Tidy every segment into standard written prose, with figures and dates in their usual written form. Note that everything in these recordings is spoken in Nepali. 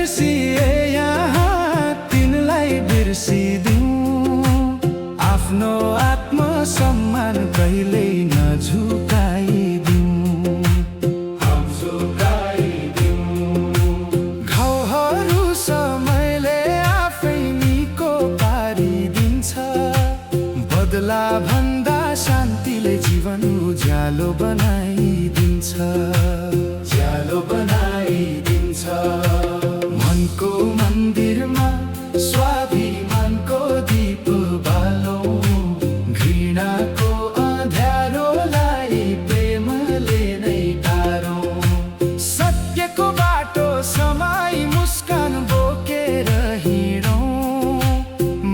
बिर्सिए यहाँ तिनलाई बिर्सिदिउँ। आफ्नो आत्मसम्मान कहिल्यै नझुकाइदिउँ। घाउहरू समयले आफै निको पारिदिन्छ। बदला भन्दा शान्तिले जीवन उज्यालो बनाइदिन्छ। मनको मन्दिरमा स्वाभिमानको दीप बालौँ। घृणाको अँध्यारोलाई प्रेमले नै टारौँ। सत्यको बाटो समय मुस्कान बोकेर हिँडौँ।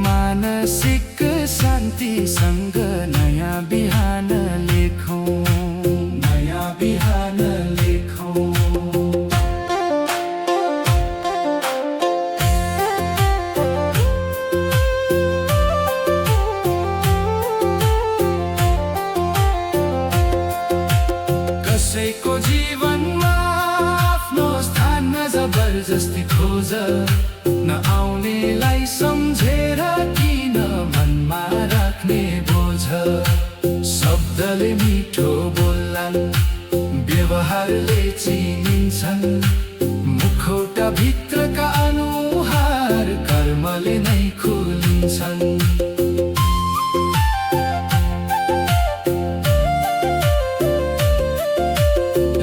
मानसिक शान्तिसँग नयाँ बिहान लेखौँ। कसैको जीवनमा आफ्नो स्थान जबरजस्ती खोज। नआउनेलाई सम्झेर किन मनमा राख्ने बोझ। शब्दले मिठो बोल्लान्, व्यवहारले चिनिन्छन्। मुखौटा भित्रका अनुहार कर्मले नै खुलिन्छन्।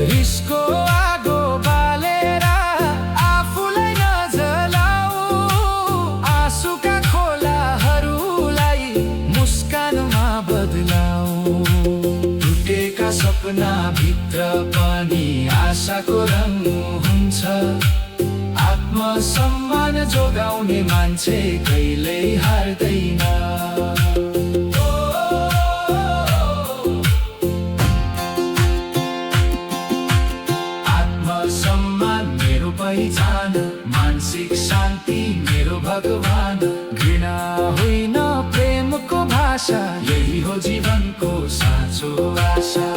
रिसको आगो बालेर आफूलाई नजलाऊ। आँसुका खोलाहरूलाई मुस्कानमा बदलाऊ। टुटेका सपना भित्र पनि आशाको रङ हुन्छ। आत्मसम्मान जोगाउने मान्छे कहिल्यै हार्दैन। पहिचान, मानसिक शान्ति मेरो भगवान। घृणा होइन प्रेमको भाषा, यही हो जीवनको साँचो आशा।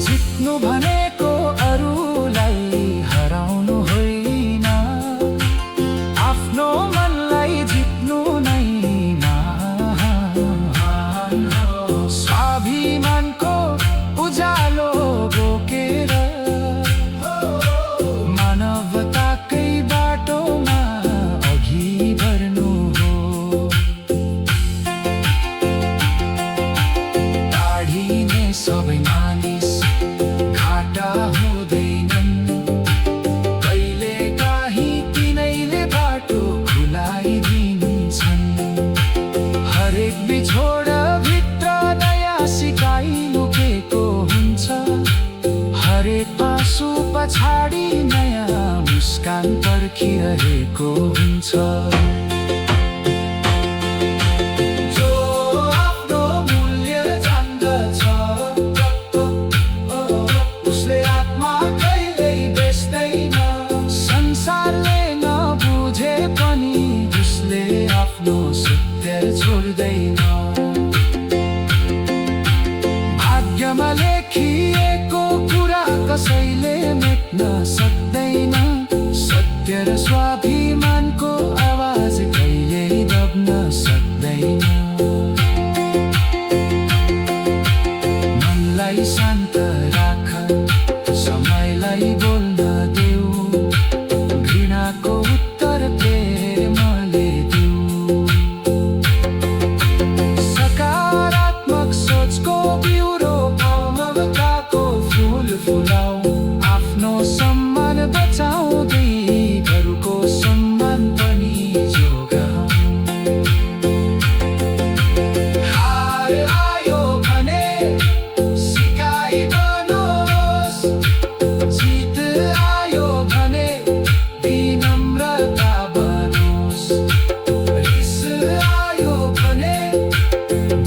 जित्नु भनेको अरूलाई हराउनु होइन। आफ्नो मनलाई जित्नु नै महान हो। स्वाभिमानको उज्यालो बोकेर मानवताकै बाटोमा अघि बढ्नु हो। टाढिने सबै मानिस घाटा हुँदैनन्। कहिले काहीँ तिनैले बाटो खुलाइदिन्छन्। हरेक बिछोड भित्र नयाँ सिकाइ लुकेको हुन्छ। हरेक आँसु पछाडि नयाँ मुस्कान पर्खिरहेको हुन्छ। जो आफ्नो मूल्य जान्दछ उसले आत्मा कहिल्यै बेच्दैन। संसारले नबुझे पनि उसले आफ्नो सत्य छोड्दैन। भाग्यमा लेखिएको कुरा कसैले मेट्न सक्दैन। सत्य र स्वाभिमानको आवाज कहिल्यै दब्न सक्दैन। मनलाई शान्त राख, समयलाई बोल्न देऊ। घृणाको उत्तर प्रेमले देऊ। सकारात्मक सोचको बिउ रोपाऊ। मानवताको फुल फुलाऊ। आफ्नो सम्मान बचाउँदै अरूको सम्मान पनि जोगाऊ। हार आयो भने सिकाइ बनोस्। जित आयो भने विनम्रता बनोस्। रिस आयो भने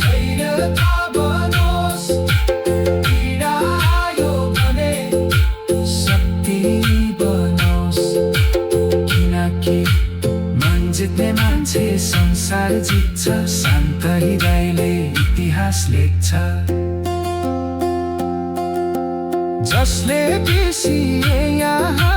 धैर्यता बनोस्। पीडा आयो भने शक्ति बनोस्। किनकि मन जित्ने मान्छे संसार जित्छ। शान्त हृदयले इतिहास लेख्छ। जसले बिर्सिए यहाँ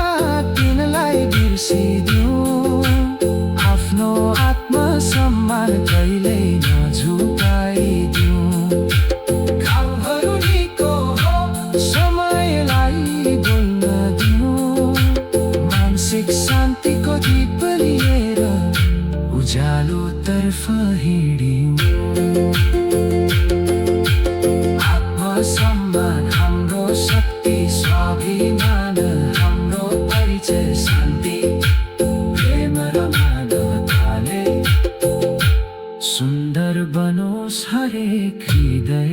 तर्फ हिँड्यौँ। आत्मसम्मान हाम्रो शक्ति, स्वाभिमान हाम्रो परिचय, शान्ति प्रेम र मानवताले सुन्दर बनोस् हरेक हृदय।